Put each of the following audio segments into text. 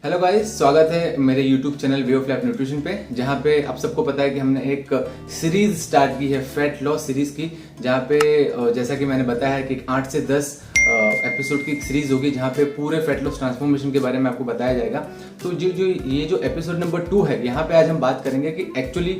Hello guys, स्वागत है मेरे YouTube channel way of life nutrition पे, जहाँ पे आप सबको पता है कि हमने एक सीरीज स्टार्ट की है फैट लॉस सीरीज की, जहाँ पे जैसा कि मैंने बताया है कि 8 से 10 एपिसोड की सीरीज होगी, जहाँ पे पूरे फैट लॉस ट्रांसफॉर्मेशन के बारे में आपको बताया जाएगा। तो ये जो एपिसोड नंबर 2 है, यहाँ पे आज हम बात करेंगे कि एक्चुअली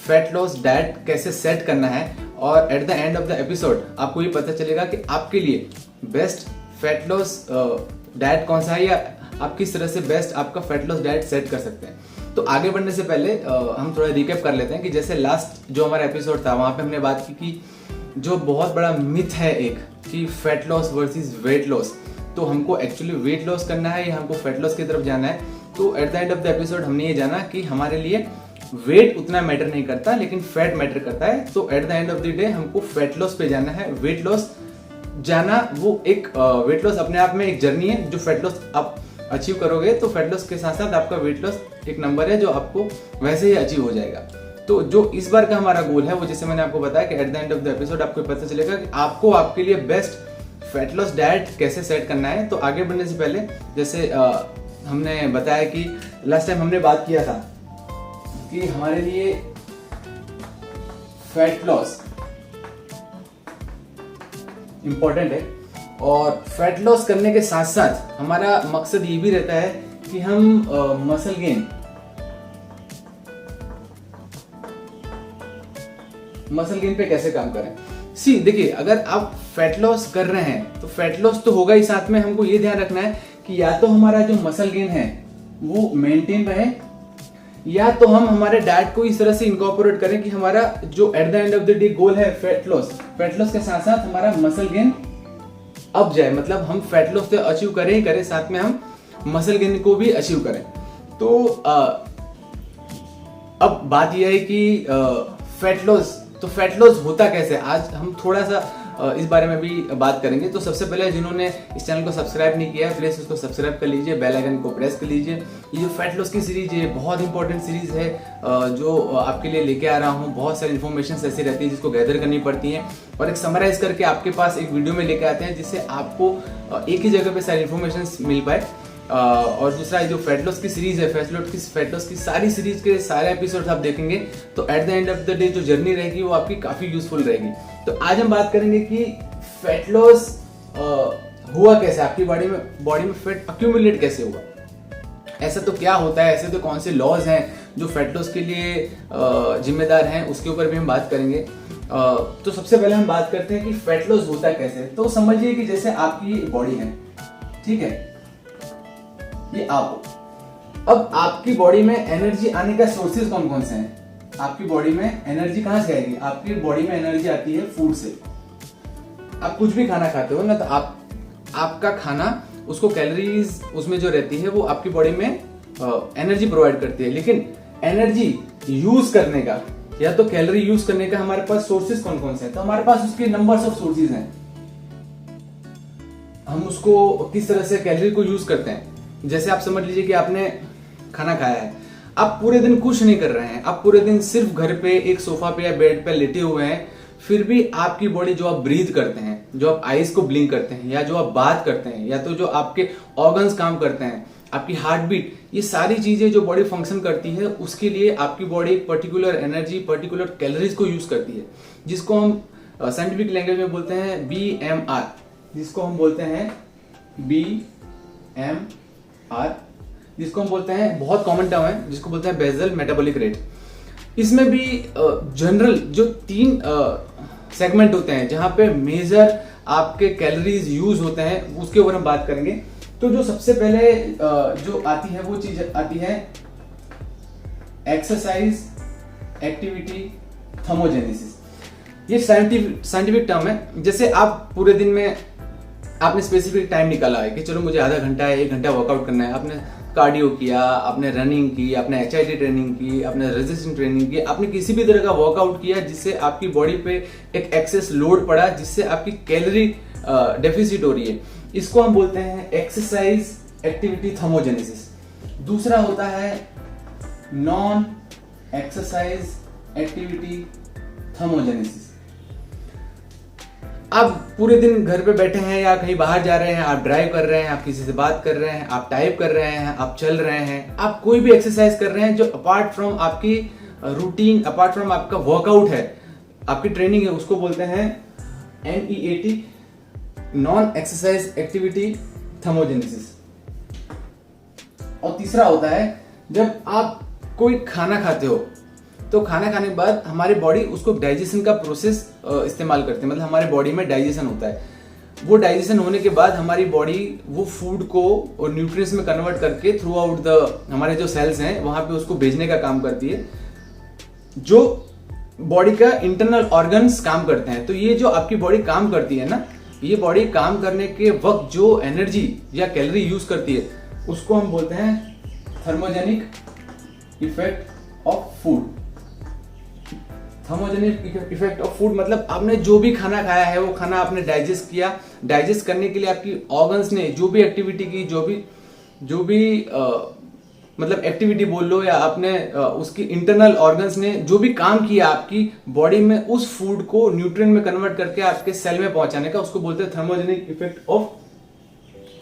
फैट लॉस डाइट कैसे सेट करना है, और eight the end of the episode आपको ये पता चलेगा कि आपके लिए बेस्ट फैट लॉस डाइट कौन सा है, या आप किस तरह से बेस्ट आपका फैट लॉस डाइट सेट कर सकते हैं। तो आगे बढ़ने से पहले हम थोड़ा रिकैप कर लेते हैं कि जैसे लास्ट जो हमारा एपिसोड था, वहां पे हमने बात की कि जो बहुत बड़ा मिथ है एक, कि fat loss versus weight loss. तो हमको एक्चुअली वेट लॉस करना है या हमको फैट लॉस की तरफ जाना है। तो eight the end of the episode हमने ये जाना कि हमारे लिए वेट उतना मैटर नहीं करता, लेकिन फैट मैटर करता है। तो eight the end of the day हमको फैट लॉस पे जाना है। वेट लॉस जाना वो एक वेट लॉस अपने आप में एक जर्नी है। जो फैट लॉस आप अचीव करोगे तो फैट लॉस के साथ साथ आपका वेट लॉस एक नंबर है जो आपको वैसे ही अचीव हो जाएगा। तो जो इस बार का हमारा गोल है वो, जैसे मैंने आपको बताया कि eight the end of the episode आपको पता चलेगा कि आपको आपके लिए बेस्ट फैट लॉस डाइट कैसे सेट करना है। तो आगे बढ़ने से पहले जैसे हमने बताया कि लास्ट टाइम हमने बात किया था कि हमारे लिए फैट लॉस इंपॉर्टेंट है, और फैट लॉस करने के साथ साथ हमारा मकसद ये भी रहता है कि हम मसल गेन पे कैसे काम करें। देखिए, अगर आप फैट लॉस कर रहे हैं तो फैट लॉस तो होगा ही, साथ में हमको ये ध्यान रखना है कि या तो हमारा जो मसल गेन है वो मेंटेन रहे, या तो हम हमारे डाइट को इस तरह से इनकॉर्पोरेट करें कि हमारा जो at the end of the day goal है फैट लॉस के साथ साथ हमारा मसल गेन अब जाए। मतलब हम फैट लॉस तो अचीव करें ही करें, साथ में हम मसल गेन को भी अचीव करें। तो अब बात यह है कि फैट लॉस होता कैसे। आज हम थोड़ा सा इस बारे में भी बात करेंगे। तो सबसे पहले जिन्होंने इस चैनल को सब्सक्राइब नहीं किया है, प्लीज उसको सब्सक्राइब कर लीजिए, बेल आइकन को प्रेस कर लीजिए। ये जो फैट लॉस की सीरीज है बहुत इंपॉर्टेंट सीरीज है, जो आपके लिए लेके आ रहा हूँ। बहुत सारी इन्फॉर्मेशन ऐसी रहती है जिसको गैदर करनी पड़ती है, और एक समराइज करके आपके पास एक वीडियो में लेके आते हैं, जिससे आपको एक ही जगह पे सारी इन्फॉर्मेशन मिल पाए। और दूसरा जो फैट लॉस की सीरीज है, फैट लॉस की सारी सीरीज के सारे एपिसोड्स आप देखेंगे तो eight the end of the day जो जर्नी रहेगी वो आपकी काफी यूजफुल रहेगी। तो आज हम बात करेंगे कि फैट लॉस हुआ कैसे, आपकी बॉडी में फैट अक्यूमुलेट कैसे हुआ, ऐसा तो क्या होता है, ऐसे तो कौन से लॉज हैं जो फैट लॉस के लिए जिम्मेदार हैं, उसके ऊपर भी हम बात करेंगे। तो सबसे पहले हम बात करते हैं कि फैट लॉस होता कैसे। तो समझिए कि जैसे आपकी बॉडी है, ठीक है, ये आप हो। अब आपकी बॉडी में एनर्जी आने का सोर्सेज कौन कौन से हैं। आपकी बॉडी में एनर्जी कहां से आएगी। आपकी बॉडी में एनर्जी आती है फूड से। आप कुछ भी खाना खाते हो ना, तो आपका खाना, उसको कैलोरीज उसमें जो रहती है वो आपकी बॉडी में एनर्जी प्रोवाइड करती है। लेकिन एनर्जी यूज करने का या तो कैलोरी यूज करने का हमारे पास सोर्सेज कौन कौन से हैं। तो हमारे पास उसके नंबर्स ऑफ सोर्सेज हैं। हम उसको किस तरह से कैलोरी को यूज करते हैं। जैसे आप समझ लीजिए कि आपने खाना खाया है, आप पूरे दिन कुछ नहीं कर रहे हैं, आप पूरे दिन सिर्फ घर पे एक सोफा पे या बेड पे लेटे हुए हैं, फिर भी आपकी बॉडी, जो आप ब्रीथ करते हैं, जो आप आईज को ब्लिंक करते हैं, या जो आप बात करते हैं, या तो जो आपके ऑर्गन्स काम करते हैं, आपकी हार्ट बीट, ये सारी चीजें जो बॉडी फंक्शन करती है, उसके लिए आपकी बॉडी एक पर्टिकुलर एनर्जी, पर्टिकुलर कैलोरीज को यूज करती है, जिसको हम साइंटिफिक लैंग्वेज में बोलते हैं BMR, जिसको हम बोलते हैं BMR, जिसको हम बोलते हैं, बहुत कॉमन टर्म है, जिसको बोलते हैं बेसल मेटाबॉलिक रेट। इसमें भी जनरल जो 3 सेगमेंट होते हैं जहां पे मेजर आपके कैलोरीज यूज होते हैं, उसके ऊपर हम बात करेंगे। तो जो सबसे पहले जो आती है वो चीज आती है एक्सरसाइज एक्टिविटी थर्मोजेनेसिस। ये साइंटिफिक टर्म है। जैसे आप पूरे दिन में आपने स्पेसिफिक टाइम निकाला है कि चलो मुझे आधा घंटा या 1 घंटा वर्कआउट करना है, आपने कार्डियो किया, आपने रनिंग की, आपने HIIT ट्रेनिंग की, आपने रेजिस्टेंस ट्रेनिंग की, आपने किसी भी तरह का वर्कआउट किया जिससे आपकी बॉडी पे एक एक्सेस लोड पड़ा, जिससे आपकी कैलोरी डेफिसिट हो रही है, इसको हम बोलते हैं एक्सरसाइज एक्टिविटी थर्मोजेनेसिस। दूसरा होता है नॉन एक्सरसाइज एक्टिविटी थर्मोजेनेसिस। आप पूरे दिन घर पे बैठे हैं या कहीं बाहर जा रहे हैं, आप ड्राइव कर रहे हैं, आप किसी से बात कर रहे हैं, आप टाइप कर रहे हैं, आप चल रहे हैं, आप कोई भी एक्सरसाइज कर रहे हैं जो अपार्ट फ्रॉम आपकी रूटीन, अपार्ट फ्रॉम आपका वर्कआउट है, आपकी ट्रेनिंग है, उसको बोलते हैं NEAT, non exercise activity thermogenesis. और तीसरा होता है जब आप कोई खाना खाते हो तो खाना खाने के बाद हमारी बॉडी उसको डाइजेशन का प्रोसेस इस्तेमाल करती है, मतलब हमारे बॉडी में डाइजेशन होता है। वो डाइजेशन होने के बाद हमारी बॉडी वो फूड को और न्यूट्रिएंट्स में कन्वर्ट करके थ्रू आउट द हमारे जो सेल्स हैं वहां पे उसको भेजने का काम करती है, जो बॉडी का इंटरनल ऑर्गन्स काम करते हैं। तो ये जो आपकी बॉडी काम करती है ना, ये बॉडी काम करने के वक्त जो एनर्जी या कैलोरी यूज करती है उसको हम बोलते हैं thermogenic effect of food. Thermogenic effect of food मतलब आपने जो भी खाना खाया है वो खाना आपने डाइजेस्ट किया, डाइजेस्ट करने के लिए आपकी ऑर्गन्स ने जो भी एक्टिविटी की, जो भी मतलब एक्टिविटी बोल लो, या आपने उसकी इंटरनल ऑर्गन्स ने जो भी काम किया आपकी बॉडी में उस फूड को न्यूट्रिएंट में कन्वर्ट करके आपके सेल में पहुंचाने का, उसको बोलते हैं थर्मोजेनिक इफेक्ट ऑफ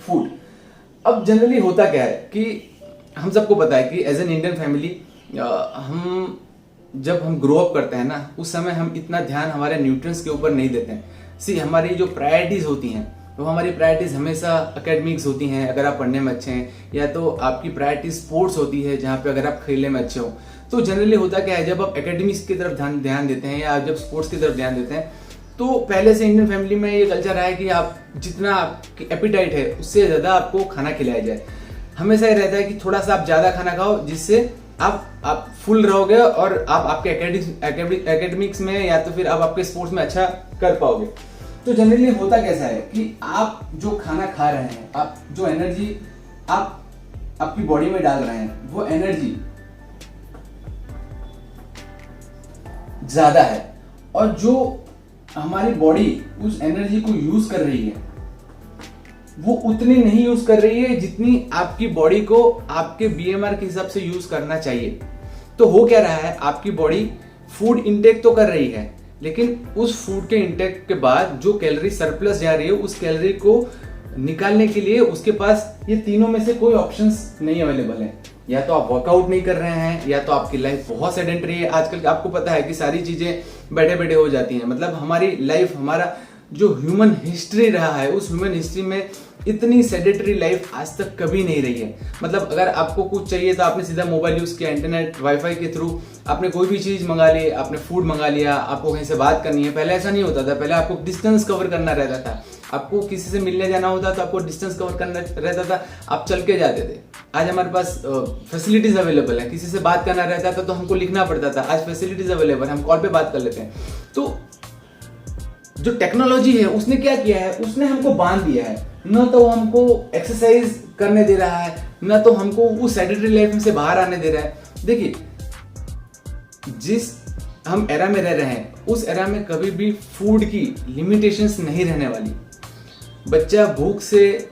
फूड। अब जनरली होता क्या है कि हम सबको पता है कि एज एन इंडियन फैमिली हम जब हम ग्रो अप करते हैं ना, उस समय हम इतना ध्यान हमारे न्यूट्रिएंट्स के ऊपर नहीं देते हैं। हमारी जो प्रायोरिटीज होती हैं वो हमारी प्रायोरिटीज हमेशा एकेडमिक्स होती हैं, अगर आप पढ़ने में अच्छे हैं, या तो आपकी प्रायोरिटी स्पोर्ट्स होती है जहाँ पे अगर आप खेलने में अच्छे हो। तो जनरली होता क्या है, जब आप एकेडमिक्स की तरफ ध्यान देते हैं या जब स्पोर्ट्स की तरफ ध्यान देते हैं, तो पहले से इंडियन फैमिली में ये कल्चर है कि आप जितना आपकी एपिटाइट है उससे ज्यादा आपको खाना खिलाया जाए। हमेशा ये रहता है कि थोड़ा सा आप ज्यादा खाना खाओ जिससे आप फुल रहोगे और आप आपके एकेडमिक्स में या तो फिर आप आपके स्पोर्ट्स में अच्छा कर पाओगे। तो जनरली होता कैसा है कि आप जो खाना खा रहे हैं, आप जो एनर्जी आप आपकी बॉडी में डाल रहे हैं, वो एनर्जी ज्यादा है, और जो हमारी बॉडी उस एनर्जी को यूज कर रही है वो उतनी नहीं यूज कर रही है जितनी आपकी बॉडी को आपके BMR के हिसाब से यूज करना चाहिए। तो हो क्या रहा है, आपकी बॉडी फूड इंटेक तो कर रही है, लेकिन उस फूड के इंटेक के बाद जो कैलोरी सरप्लस जा रही है उस कैलोरी को निकालने के लिए उसके पास ये तीनों में से कोई ऑप्शंस नहीं अवेलेबल है। या तो आप वर्कआउट नहीं कर रहे हैं, या तो आपकी लाइफ बहुत सेडेंटरी है। आजकल आपको पता है कि सारी चीजें बैठे बैठे हो जाती हैं, मतलब हमारी लाइफ, हमारा जो ह्यूमन हिस्ट्री रहा है उस ह्यूमन हिस्ट्री में इतनी सेडेंटरी लाइफ आज तक कभी नहीं रही है। मतलब अगर आपको कुछ चाहिए तो आपने सीधा मोबाइल यूज किया, इंटरनेट वाईफाई के थ्रू आपने कोई भी चीज मंगा ली, आपने फूड मंगा लिया, आपको कहीं से बात करनी है। पहले ऐसा नहीं होता था, पहले आपको डिस्टेंस कवर करना रहता था, आपको किसी से मिलने जाना होता तो आपको डिस्टेंस कवर करना रहता था, आप चल के जाते थे। आज हमारे पास फैसिलिटीज अवेलेबल है, किसी से बात करना रहता था तो हमको लिखना पड़ता था, आज फैसिलिटीज अवेलेबल है, हम कॉल पे बात कर लेते हैं। तो जो टेक्नोलॉजी है उसने क्या किया है, उसने हमको बांध दिया है, न तो हमको एक्सरसाइज करने दे रहा है, न तो हमको उस सेडेंटरी लाइफ में से बाहर आने दे रहा है। देखिए, जिस हम एरा में रह रहे हैं उस एरा में कभी भी फूड की लिमिटेशंस नहीं रहने वाली। बच्चा भूख से,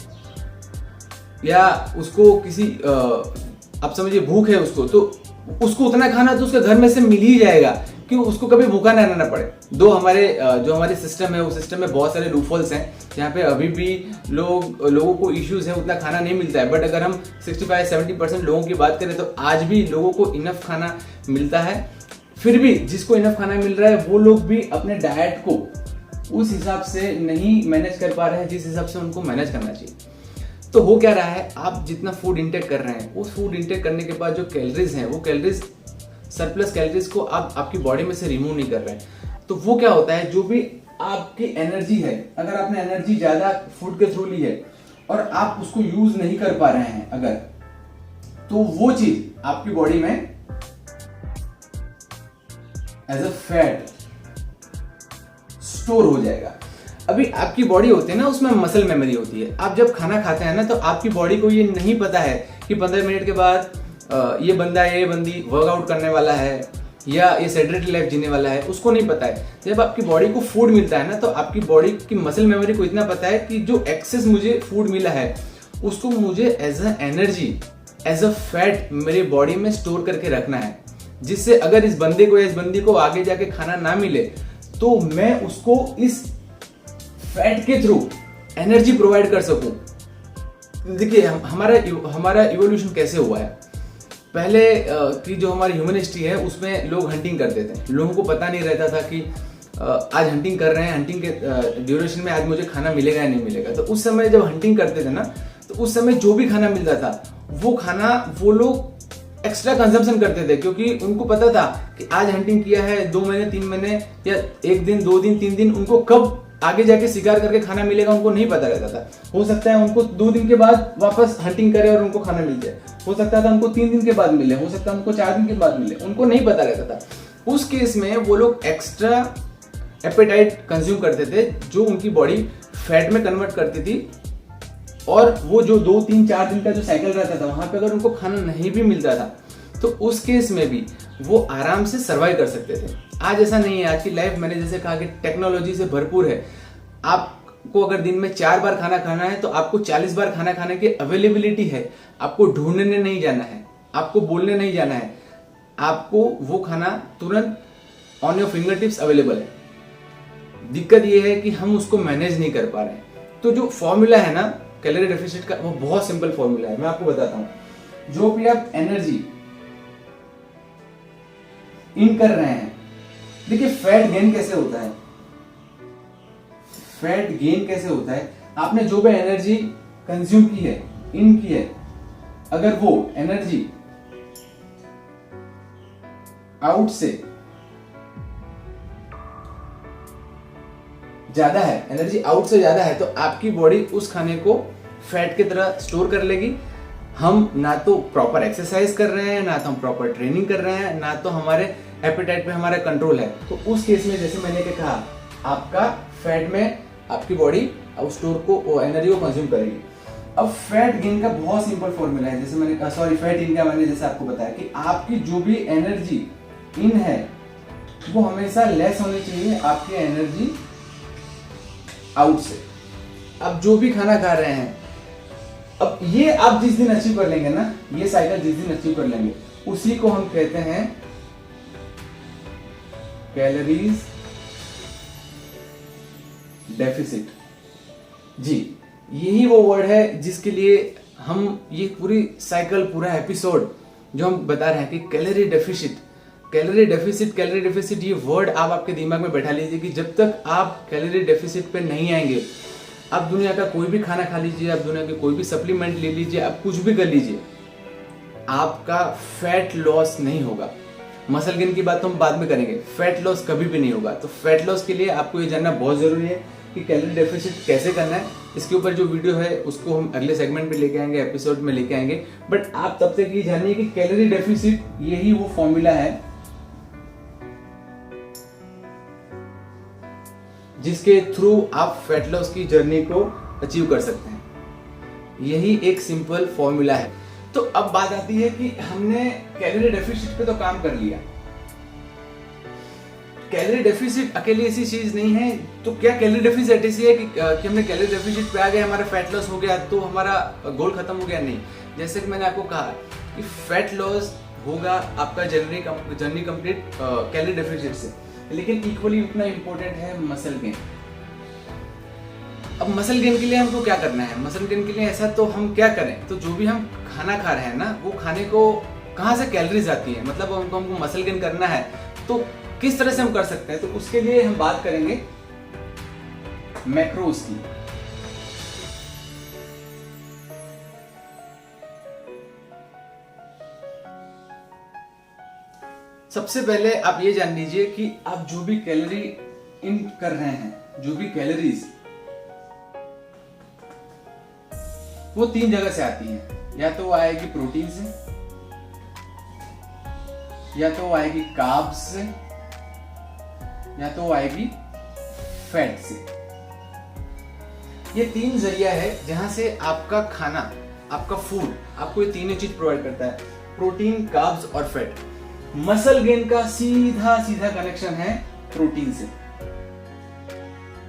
या उसको किसी आप समझिए भूख है उसको, तो उसको उतना खाना तो उसके घर में से मिल ही जाएगा कि उसको कभी भूखा ना रहना पड़े। जो हमारे सिस्टम है, उस सिस्टम में बहुत सारे लूपहोल्स हैं जहाँ पे अभी भी लोगों को इश्यूज है, उतना खाना नहीं मिलता है। बट अगर हम 65-70% लोगों की बात करें तो आज भी लोगों को इनफ खाना मिलता है। फिर भी जिसको इनफ खाना मिल रहा है वो लोग भी अपने डाइट को उस हिसाब से नहीं मैनेज कर पा रहे हैं जिस हिसाब से उनको मैनेज करना चाहिए। तो हो क्या रहा है, आप जितना फूड इंटेक कर रहे हैं, उस फूड इंटेक करने के बाद जो कैलोरीज हैं, वो कैलोरीज सरप्लस कैलोरीज को आप आपकी बॉडी में से रिमूव नहीं कर रहे हैं। तो वो क्या होता है, जो भी आपकी एनर्जी है, अगर आपने एनर्जी ज्यादा फूड के थ्रू ली है और आप उसको यूज नहीं कर पा रहे हैं अगर, तो वो चीज आपकी बॉडी में एज अ फैट स्टोर हो जाएगा। अभी आपकी बॉडी होती है ना, उसमें मसल मेमोरी होती है। आप जब खाना खाते हैं ना तो आपकी बॉडी को ये नहीं पता है कि 15 मिनट के बाद ये बंदा ये बंदी वर्कआउट करने वाला है या ये सेडेंटरी लाइफ जीने वाला है, उसको नहीं पता है। जब आपकी बॉडी को फूड मिलता है ना तो आपकी बॉडी की मसल मेमोरी को इतना पता है कि जो एक्सेस मुझे फूड मिला है उसको मुझे as a energy, as a fat मेरी बॉडी में स्टोर करके रखना है, जिससे अगर इस बंदे को या इस बंदी को आगे जाके खाना ना मिले तो मैं उसको इस फैट के थ्रू एनर्जी प्रोवाइड कर सकूं। देखिए हमारा इवोल्यूशन कैसे हुआ है। पहले की जो हमारी ह्यूमन हिस्ट्री है उसमें लोग हंटिंग करते थे। लोगों को पता नहीं रहता था कि आज हंटिंग कर रहे हैं, हंटिंग के ड्यूरेशन में आज मुझे खाना मिलेगा या नहीं मिलेगा। तो उस समय जब हंटिंग करते थे ना, तो उस समय जो भी खाना मिलता था वो खाना वो लोग एक्स्ट्रा कंजम्पशन करते थे, क्योंकि उनको पता था कि आज हंटिंग किया है 2 महीने 3 महीने या 1 दिन 2 दिन 3 दिन, उनको कब आगे जाके शिकार करके खाना मिलेगा उनको नहीं पता रहता था। हो सकता है उनको 2 दिन के बाद वापस हंटिंग करे और उनको खाना मिल जाए, हो सकता था उनको 3 दिन के बाद मिले, हो सकता है उनको 4 दिन के बाद मिले, उनको नहीं पता रहता था। उस केस में वो लोग एक्स्ट्रा एपेटाइट कंज्यूम करते थे जो उनकी बॉडी फैट में कन्वर्ट करती थी, और वो जो 2 3 4 दिन का जो साइकिल रहता था वहां पे अगर उनको खाना नहीं भी मिलता था तो उस केस में भी वो आराम से सर्वाइव कर सकते थे। आज ऐसा नहीं है। आज की लाइफ मैंने जैसे कहा कि टेक्नोलॉजी से भरपूर है। आपको अगर दिन में 4 बार खाना खाना है तो आपको 40 बार खाना खाने की अवेलेबिलिटी है। आपको ढूंढने नहीं जाना है, आपको बोलने नहीं जाना है, आपको वो खाना तुरंत on your finger tips available है। दिक्कत ये है कि हम उसको मैनेज नहीं कर पा रहे हैं। तो जो फॉर्मूला है ना कैलोरी डेफिसिट का, वो बहुत सिंपल फॉर्मूला है। मैं आपको बताता हूं। जो भी आप एनर्जी इन कर रहे हैं, देखिए फैट गेन कैसे होता है। फैट गेन कैसे होता है, आपने जो भी एनर्जी कंज्यूम की है, इन की है, अगर वो एनर्जी आउट से ज्यादा है, एनर्जी आउट से ज्यादा है, तो आपकी बॉडी उस खाने को फैट की तरह स्टोर कर लेगी। हम ना तो प्रॉपर एक्सरसाइज कर रहे हैं, ना तो हम प्रॉपर ट्रेनिंग कर रहे हैं, ना तो हमारे एपेटाइट पे हमारा कंट्रोल है। तो उस केस में जैसे मैंने कहा, आपका फैट में आपकी बॉडी स्टोर को एनर्जी को कंज्यूम करेगी। अब फैट गेन का बहुत सिंपल फॉर्मूला है। जैसे मैंने कहा, सॉरी फैट इन का मैंने जैसे आपको बताया कि आपकी जो भी एनर्जी इन है वो हमेशा लेस होनी चाहिए आपकी एनर्जी आउट से। अब जो भी खाना खा रहे हैं, अब ये आप जिस दिन अचीव कर लेंगे ना, ये साइकिल जिस दिन अचीव कर लेंगे, उसी को हम कहते हैं कैलोरीज डेफिसिट। जी, यही वो वर्ड है जिसके लिए हम ये पूरी साइकिल, पूरा एपिसोड जो हम बता रहे हैं कि calorie deficit, calorie deficit, calorie deficit, ये वर्ड आप आपके दिमाग में बैठा लीजिए कि जब तक आप कैलोरी डेफिसिट पे नहीं आएंगे, आप दुनिया का कोई भी खाना खा लीजिए, आप दुनिया के कोई भी सप्लीमेंट ले लीजिए, आप कुछ भी कर लीजिए, आपका फैट लॉस नहीं होगा। मसल गेन की बात तो हम बाद में करेंगे, फैट लॉस कभी भी नहीं होगा। तो फैट लॉस के लिए आपको ये जानना बहुत जरूरी है कि कैलोरी डेफिसिट कैसे करना है। इसके ऊपर जो वीडियो है उसको हम अगले सेगमेंट में लेके आएंगे, एपिसोड में लेके आएंगे। बट आप तब तक ये जानिए कि कैलोरी डेफिसिट यही वो फॉर्मूला है जिसके थ्रू आप फैट लॉस की जर्नी को अचीव कर सकते हैं। यही एक सिंपल फॉर्मूला है। तो अब बात आती है कि हमने कैलोरी डेफिसिट पे तो काम कर लिया। कैलोरी डेफिसिट अकेली ऐसी चीज नहीं है। तो क्या कैलोरी डेफिसिट ऐसी है कि हमने कैलोरी डेफिसिट पे आ गए, हमारा फैट लॉस हो गया तो हमारा गोल खत्म हो गया? नहीं। जैसे कि मैंने आपको कहा कि फैट लॉस होगा आपका जर्नी कंप्लीट कैलोरी डेफिसिट से, लेकिन इक्वली उतना इंपॉर्टेंट है मसल गेन। अब मसल गेन के लिए हमको क्या करना है? मसल गेन के लिए ऐसा तो हम क्या करें, तो जो भी हम खाना खा रहे हैं ना, वो खाने को कहाँ से कैलोरीज आती है, मतलब हमको मसल गेन करना है तो किस तरह से हम कर सकते हैं? तो उसके लिए हम बात करेंगे मैक्रोज की। सबसे पहले आप ये जान लीजिए कि आप जो भी कैलोरी इन कर रहे हैं, जो भी कैलोरीज, वो 3 जगह से आती हैं। या तो वो आएगी प्रोटीन से, या तो वो आएगी कार्ब्स से, या तो वो आएगी फैट से। ये 3 जरिया है जहां से आपका खाना, आपका फूड आपको ये तीनों चीज प्रोवाइड करता है, प्रोटीन, कार्ब्स और फैट। मसल गेन का सीधा कनेक्शन है प्रोटीन से।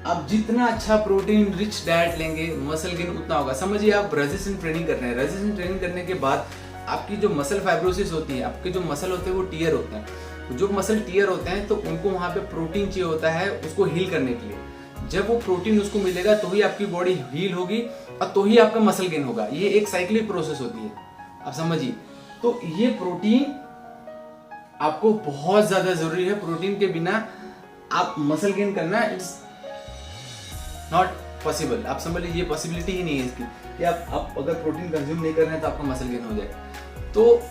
आप जितना अच्छा प्रोटीन रिच डाइट लेंगे, मसल गेन उतना होगा। समझिए आप रेजिस्टेंट ट्रेनिंग कर रहे हैं, रेजिस्टेंट ट्रेनिंग करने के बाद आपकी जो मसल फाइब्रोसिस होती है, आपके जो मसल होते हैं वो टियर होते हैं। जो मसल टियर होते हैं तो उनको वहां पे प्रोटीन चाहिए होता है उसको हील करने के लिए। जब वो प्रोटीन उसको मिलेगा तो ही आपकी बॉडी हील होगी और तो ही आपका मसल गेन होगा। ये एक साइक्लिक प्रोसेस होती है, आप समझिए। तो ये प्रोटीन आपको बहुत ज्यादा जरूरी है। प्रोटीन के बिना आप मसल गेन करना इट्स नॉट पॉसिबल। आप समझ लीजिए, पॉसिबिलिटी ही नहीं है इसकी कि आप अगर प्रोटीन कंज्यूम नहीं कर रहे हैं तो आपका मसल गेन हो जाए। तो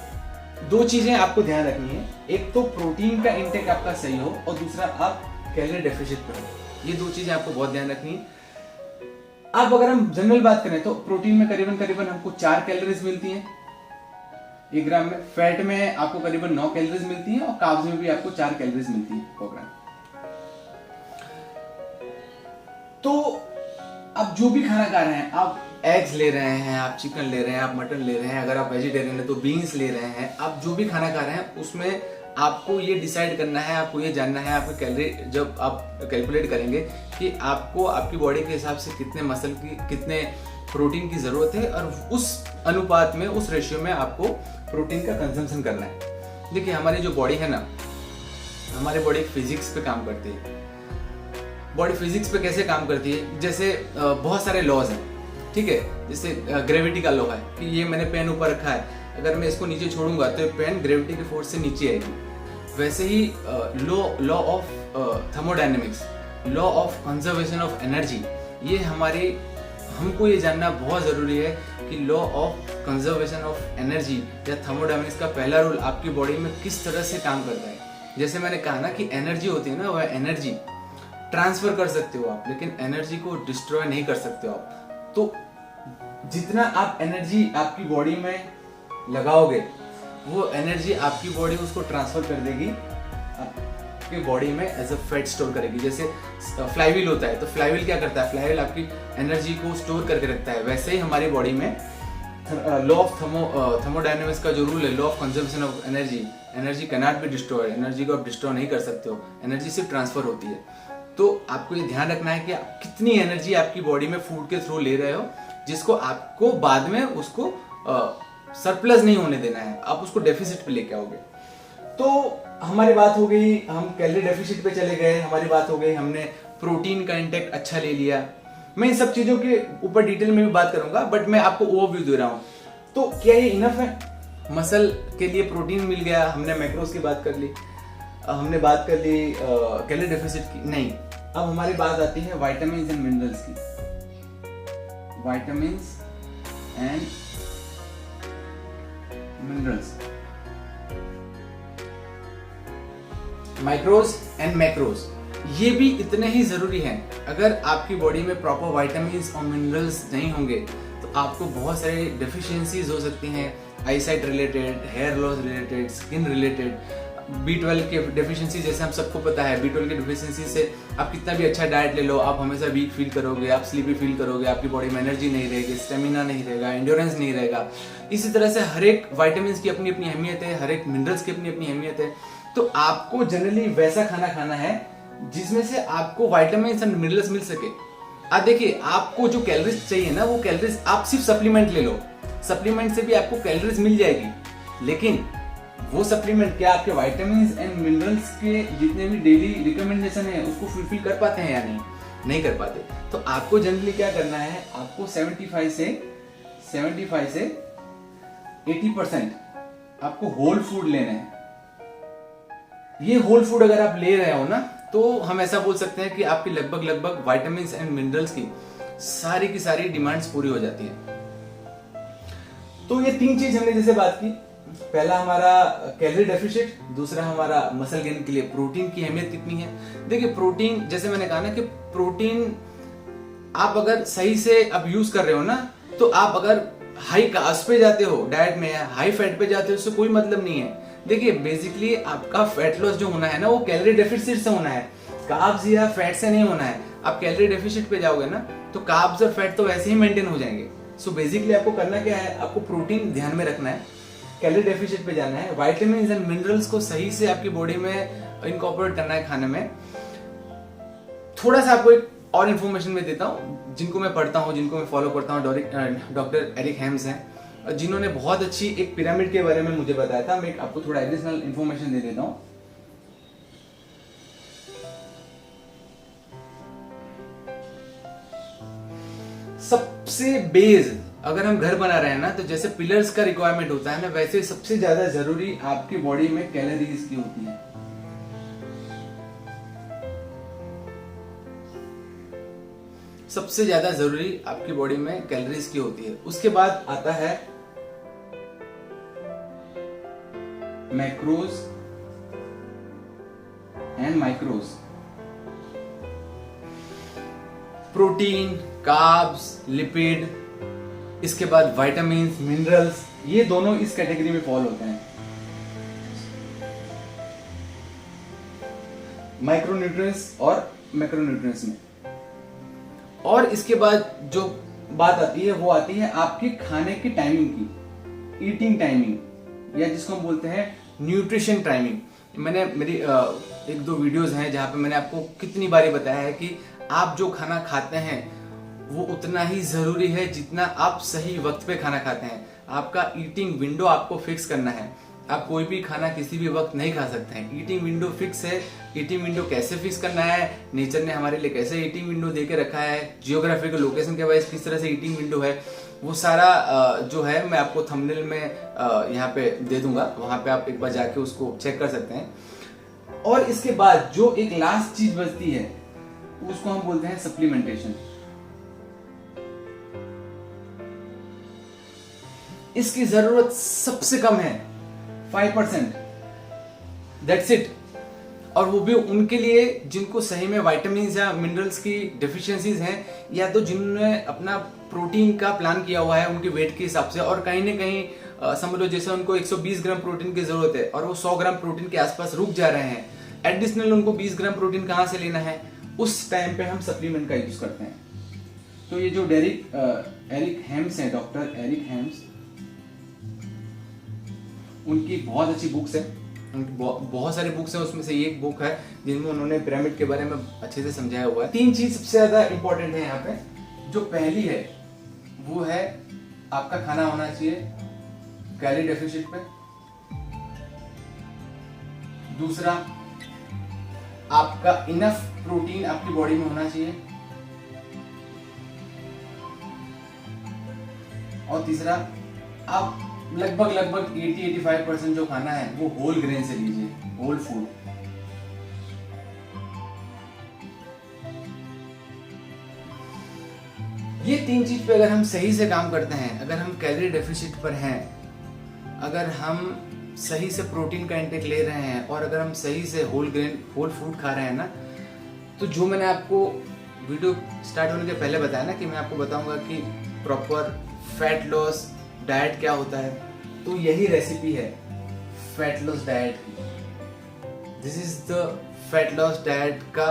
दो चीजें आपको ध्यान रखनी है, एक तो प्रोटीन का इंटेक आपका सही हो और दूसरा आप कैलोरी डेफिशिट पे हो। ये दो चीजें आपको बहुत ध्यान रखनी है। अब अगर हम जनरल बात करें तो प्रोटीन में करीबन हमको 4 कैलोरीज मिलती हैं 1 ग्राम में। फैट में आपको करीबन 9 कैलोरीज मिलती है और कार्ब्स में भी आपको 4 कैलोरीज मिलती है पर ग्राम। तो अब जो भी खाना खा रहे हैं, आप एग्स ले रहे हैं, आप चिकन ले रहे हैं, आप मटन ले रहे हैं, अगर आप वेजिटेरियन है तो बीन्स ले रहे हैं, आप जो भी खाना खा रहे हैं उसमें आपको ये डिसाइड करना है, आपको ये जानना है, आपको कैलोरी जब आप कैलकुलेट करेंगे कि आपको आपकी बॉडी के हिसाब से कितने मसल की, कितने प्रोटीन की जरूरत है और उस अनुपात में, उस रेशियो में आपको प्रोटीन का कंजम्पशन करना है। देखिए हमारी जो बॉडी है ना, हमारी बॉडी फिजिक्स पे काम करती है। बॉडी फिजिक्स पे कैसे काम करती है, जैसे बहुत सारे लॉज हैं, ठीक है। जैसे ग्रेविटी का लॉ है कि ये मैंने पेन ऊपर रखा है, अगर मैं इसको नीचे छोड़ूंगा तो पेन ग्रेविटी के फोर्स से नीचे आएगी। वैसे ही law of thermodynamics, law of conservation of energy, ये हमको ये जानना बहुत जरूरी है कि law of conservation of energy या थर्मोडायनेमिक्स का पहला रूल आपकी बॉडी में किस तरह से काम करता है। जैसे मैंने कहा ना कि एनर्जी होती है ना, वह एनर्जी ट्रांसफर कर सकते हो आप, लेकिन एनर्जी को डिस्ट्रॉय नहीं कर सकते हो आप। तो जितना आप एनर्जी आपकी बॉडी में लगाओगे वो एनर्जी आपकी बॉडी उसको ट्रांसफर कर देगी आपकी बॉडी में एज अ फैट स्टोर करेगी। जैसे फ्लाईव्हील होता है, तो फ्लाईव्हील क्या करता है, फ्लाईव्हील आपकी एनर्जी को स्टोर करके रखता है। वैसे ही हमारी बॉडी में लॉ ऑफ थर्मोडायनेमिक्स का जो रूल है, law of conservation of energy, energy can not be destroyed, energy को आप डिस्ट्रॉय नहीं कर सकते हो, एनर्जी सिर्फ ट्रांसफर होती है। तो आपको ये ध्यान रखना है कि आप कितनी एनर्जी आपकी बॉडी में फूड के थ्रू ले रहे हो, जिसको आपको बाद में उसको सरप्लस नहीं होने देना है, आप उसको डेफिसिट पे लेके आओगे। तो हमारी बात हो गई, हम कैलोरी डेफिसिट पे चले गए, हमारी बात हो गई, हमने प्रोटीन का इंटेक अच्छा ले लिया। मैं इन सब चीजों के ऊपर डिटेल में भी बात करूंगा, बट मैं आपको ओवरव्यू दे रहा हूं। तो क्या ये इनफ है? मसल के लिए प्रोटीन मिल गया, हमने मैक्रोस की बात कर ली, हमने बात कर ली कैलोरी डेफिसिट की, नहीं। अब हमारी बात आती है विटामिन एंड मिनरल्स की। Vitamin and minerals, माइक्रोज and macros, ये भी इतने ही जरूरी हैं। अगर आपकी बॉडी में प्रॉपर विटामिन और मिनरल्स नहीं होंगे तो आपको बहुत सारे डेफिशिएंसीज हो सकती हैं, eyesight related, hair loss related, skin related. B12 के डेफिशिएंसी, जैसे हम सबको पता है, B12 की डेफिशिएंसी से आप कितना भी अच्छा डाइट ले लो, आप हमेशा वीक फील करोगे, आप स्लीपी फील करोगे, आपकी बॉडी में एनर्जी नहीं रहेगी, स्टेमिना नहीं रहेगा, एंड्योरेंस नहीं रहेगा। इसी तरह से हर एक विटामिन की अपनी अपनी अहमियत है, हर एक मिनरल्स की अपनी अपनी अहमियत है। तो आपको जनरली वैसा खाना खाना है जिसमें से आपको विटामिन एंड मिनरल्स मिल सके। आप देखिए, आपको जो कैलोरीज चाहिए ना, वो कैलोरीज आप सिर्फ सप्लीमेंट ले लो, सप्लीमेंट से भी आपको कैलोरीज मिल जाएगी, लेकिन वो सप्लीमेंट क्या आपके विटामिन एंड मिनरल्स के जितने भी डेली रिकमेंडेशन है उसको फुलफिल कर पाते हैं या नहीं कर पाते। तो आपको जनरली क्या करना है, आपको 75 से 80% आपको होल फूड लेना है। ये होल फूड अगर आप ले रहे हो ना, तो हम ऐसा बोल सकते हैं कि आपकी लगभग विटामिन एंड मिनरल्स की सारी डिमांड्स पूरी हो जाती है। तो ये 3 चीज हमने जैसे बात की, पहला हमारा कैलोरी डेफिशिट, दूसरा हमारा मसल गेन के लिए प्रोटीन की अहमियत कितनी है। देखिए प्रोटीन, जैसे मैंने कहा ना कि प्रोटीन आप अगर सही से अब यूज कर रहे हो ना, तो आप अगर हाई कार्ब्स पे जाते हो डाइट में, हाई फैट पे जाते हो, उससे कोई मतलब नहीं है। देखिए बेसिकली आपका फैट लॉस जो होना है ना, वो कैलोरी डेफिसिट से होना है, कार्ब्स या फैट से नहीं होना है। आप कैलोरी डेफिसिट पे जाओगे ना, तो कार्ब्स और फैट तो वैसे ही मेंटेन हो जाएंगे। सो बेसिकली आपको करना क्या है, आपको प्रोटीन ध्यान में रखना है, कैलोरी डेफिशिट पे जाना है, विटामिन एंड मिनरल्स को सही से आपकी बॉडी में इनकॉर्पोरेट करना है खाने में। थोड़ा सा आपको एक और इन्फॉर्मेशन में देता हूँ, जिनको मैं पढ़ता हूँ, जिनको मैं फॉलो करता हूँ, डॉक्टर एरिक हेम्स हैं, जिन्होंने बहुत अच्छी एक पिरामिड के बारे में मुझे बताया था। मैं आपको थोड़ा एडिशनल इन्फॉर्मेशन दे देता हूँ। सबसे बेस अगर हम घर बना रहे हैं ना, तो जैसे पिलर्स का रिक्वायरमेंट होता है ना, वैसे सबसे ज्यादा जरूरी आपकी बॉडी में कैलोरीज की होती है। सबसे ज्यादा जरूरी आपकी बॉडी में कैलोरीज की होती है। उसके बाद आता है macros and माइक्रोज। Protein, carbs, lipid, इसके बाद विटामिन, मिनरल्स, ये दोनों इस कैटेगरी में फॉल होते हैं। माइक्रोन्यूट्रिएंट्स और मैक्रोन्यूट्रिएंट्स में। और इसके बाद जो बात आती है वो आती है आपकी खाने की टाइमिंग की, ईटिंग टाइमिंग, या जिसको हम बोलते हैं न्यूट्रिशन टाइमिंग। मैंने मेरी एक दो वीडियोस हैं जहां पे मैंने आपको कितनी बारी बताया है कि आप जो खाना खाते हैं वो उतना ही जरूरी है जितना आप सही वक्त पे खाना खाते हैं। आपका ईटिंग विंडो आपको फिक्स करना है। आप कोई भी खाना किसी भी वक्त नहीं खा सकते हैं। ईटिंग विंडो फिक्स है। ईटिंग विंडो कैसे फिक्स करना है, नेचर ने हमारे लिए कैसे ईटिंग विंडो दे के रखा है, जियोग्राफिकल लोकेशन के वाइज किस तरह से ईटिंग विंडो है, वो सारा जो है मैं आपको थंबनेल में यहाँ पे दे दूंगा। वहां पे आप एक बार जाके उसको चेक कर सकते हैं। और इसके बाद जो एक लास्ट चीज बचती है उसको हम बोलते हैं सप्लीमेंटेशन। इसकी जरूरत सबसे कम है, 5%, दैट्स इट। और वो भी उनके लिए जिनको सही में विटामिन या मिनरल्स की डेफिशिएंसीज हैं, या तो जिन्होंने अपना प्रोटीन का प्लान किया हुआ है उनके वेट के हिसाब से, और कहीं ना कहीं समझ लो जैसे उनको 120 ग्राम प्रोटीन की जरूरत है और वो 100 ग्राम प्रोटीन के आसपास रुक जा रहे हैं, एडिशनल उनको 20 ग्राम प्रोटीन कहां से लेना है, उस टाइम पे हम सप्लीमेंट का यूज करते हैं। तो ये जो एरिक हेम्स है, डॉक्टर एरिक हेम्स, उनकी बहुत अच्छी बुक्स है, उनकी बहुत सारी बुक्स हैं, उसमें से एक बुक है जिनमें उन्होंने पिरामिड के बारे में अच्छे से समझाया हुआ है। 3 चीज सबसे ज्यादा इंपॉर्टेंट है यहाँ पे। जो पहली है वो है आपका खाना होना चाहिए कैलोरी डेफिशिट पे। दूसरा, आपका इनफ प्रोटीन आपकी बॉडी में होना चाहिए। और तीसरा, आप लगभग 80-85% जो खाना है वो होल ग्रेन से लीजिए, होल फूड। ये 3 चीज पे अगर हम सही से काम करते हैं, अगर हम कैलोरी डेफिसिट पर हैं, अगर हम सही से प्रोटीन का इंटेक ले रहे हैं, और अगर हम सही से होल फूड खा रहे हैं ना, तो जो मैंने आपको वीडियो स्टार्ट होने के पहले बताया ना कि मैं आपको बताऊंगा कि प्रॉपर फैट लॉस डाइट क्या होता है, तो यही रेसिपी है फैट लॉस डाइट की। This is the fat loss diet का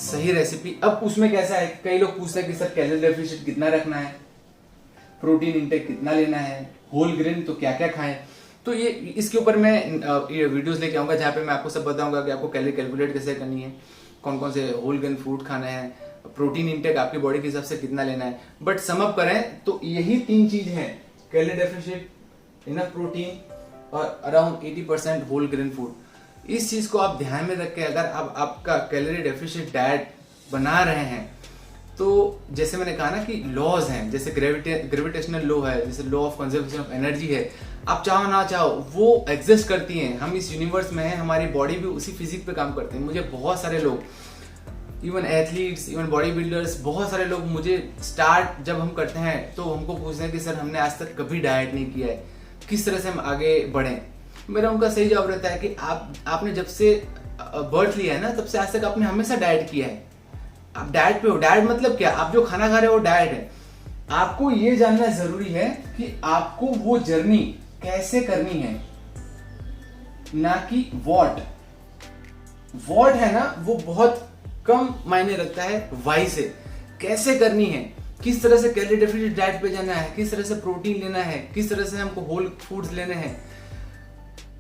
सही रेसिपी। अब उसमें कैसा है, कई लोग पूछते हैं कि सर कैलोरी डेफिशिट कितना रखना है, प्रोटीन इंटेक कितना लेना है, होल ग्रेन तो क्या क्या खाएं। तो ये इसके ऊपर मैं ये वीडियोस लेके आऊंगा जहाँ पे मैं आपको सब बताऊंगा कि आपको कैलोरी कैलकुलेट कैसे करनी है, कौन कौन से होल ग्रेन फूड खाना है, प्रोटीन इंटेक आपकी बॉडी के हिसाब से कितना लेना है। बट सम अप करें तो यही 3 चीज हैं, कैलोरी डेफिशिट, इनफ प्रोटीन और अराउंड 80% होल ग्रेन फूड। इस चीज को आप ध्यान में रख के अगर आप आपका कैलोरी डेफिशिट डाइट बना रहे हैं, तो जैसे मैंने कहा ना कि लॉज हैं, जैसे ग्रेविटेशनल लॉ है, जैसे law of conservation of energy है, आप चाहो ना चाहो वो एग्जिस्ट करती हैं। हम इस यूनिवर्स में हैं, हमारी बॉडी भी उसी फिजिक्स पे काम करते हैं। मुझे बहुत सारे लोग, even athletes, even body builders, बहुत सारे लोग मुझे स्टार्ट जब हम करते हैं तो हमको पूछते हैं कि सर हमने आज तक कभी डाइट नहीं किया है, किस तरह से हम आगे बढ़ें। मेरा उनका सही जवाब रहता है कि आपने जब से बर्थ लिया है ना, तब से आज तक आपने हमेशा डाइट किया है। आप डाइट पे हो। डाइट मतलब क्या, आप जो खाना खा रहे हो डाइट है। आपको ये जानना जरूरी है कि आपको वो जर्नी कैसे करनी है, ना कि वॉट है ना, वो बहुत कम मायने रखता है वाई से। कैसे करनी है, किस तरह से कैलोरी डेफिसिट डाइट पे जाना है, किस तरह से प्रोटीन लेना है, किस तरह से हमको होल फूड्स लेने हैं,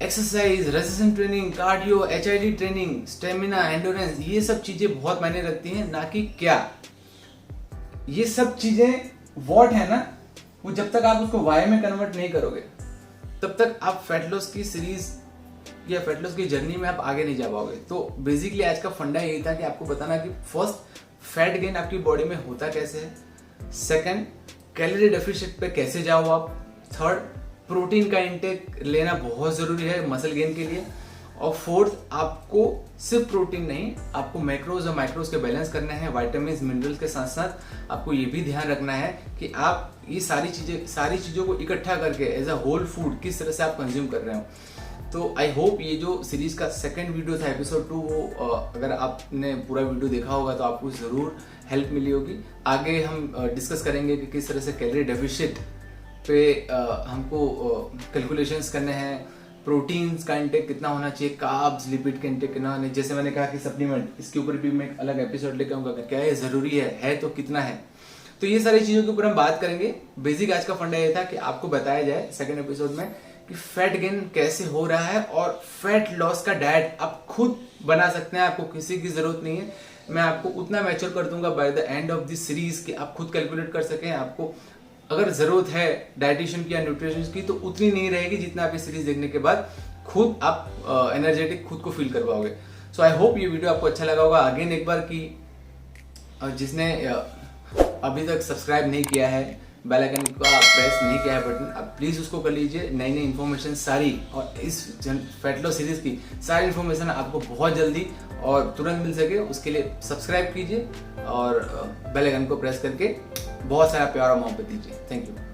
exercise, resistance training, cardio, HIIT training, stamina, endurance, ये सब चीजें बहुत मायने रखती हैं, ना कि क्या। ये सब चीजें व्हाट है ना, वो जब तक आप उसको वाई में कन्वर्ट नहीं करोगे तब तक आप फैट लॉस की सीरीज या फैट लॉस की जर्नी में आप आगे नहीं जा पाओगे। तो बेसिकली आज का फंडा यही था कि आपको बताना कि फर्स्ट फैट गेन आपकी बॉडी में होता कैसे है, सेकंड, कैलोरी डेफिशिएंट पे कैसे जाओ आप। थर्ड, प्रोटीन का इंटेक लेना बहुत जरूरी है मसल गेन के लिए। और फोर्थ, आपको सिर्फ प्रोटीन नहीं, आपको मैक्रोज और माइक्रोज के बैलेंस करना है, विटामिन मिनरल्स के साथ साथ आपको ये भी ध्यान रखना है कि आप ये सारी चीज़ों को इकट्ठा करके एज अ होल फूड किस तरह से आप कंज्यूम कर रहे हो। तो आई होप ये जो सीरीज का सेकंड वीडियो था एपिसोड 2, वो अगर आपने पूरा वीडियो देखा होगा तो आपको ज़रूर हेल्प मिली होगी। आगे हम डिस्कस करेंगे कि किस तरह से कैलोरी डेफिशिएंट पे हमको कैलकुलेशंस करने हैं, प्रोटीन्स का इंटेक कितना होना चाहिए, कार्ब्स लिपिड का इंटेक कितना होना, जैसे मैंने कहा कि सप्लीमेंट, इसके ऊपर भी मैं एक अलग एपिसोड लेकर आऊंगा कि क्या ये ज़रूरी है तो कितना है। तो ये सारी चीज़ों के ऊपर हम बात करेंगे। बेसिक आज का फंडा ये था कि आपको बताया जाए सेकंड एपिसोड में कि फैट गेन कैसे हो रहा है और फैट लॉस का डाइट आप खुद बना सकते हैं, आपको किसी की जरूरत नहीं है। मैं आपको उतना मैच्योर कर दूंगा by the end of this series कि आप खुद कैलकुलेट कर सकें। आपको अगर जरूरत है डाइटिशियन की या न्यूट्रिशनिस्ट की तो उतनी नहीं रहेगी जितना आप इस सीरीज देखने के बाद खुद आप एनर्जेटिक खुद को फील कर पाओगे। सो आई होप ये वीडियो आपको अच्छा लगा होगा। अगेन एक बार कि जिसने अभी तक सब्सक्राइब नहीं किया है, बेल आइकन का प्रेस नहीं किया है बटन, आप प्लीज़ उसको कर लीजिए। नई नई इन्फॉर्मेशन सारी और इस फैट लॉस सीरीज की सारी इन्फॉर्मेशन आपको बहुत जल्दी और तुरंत मिल सके, उसके लिए सब्सक्राइब कीजिए और बेल आइकन को प्रेस करके बहुत सारा प्यार और मोहब्बत दीजिए। Thank you.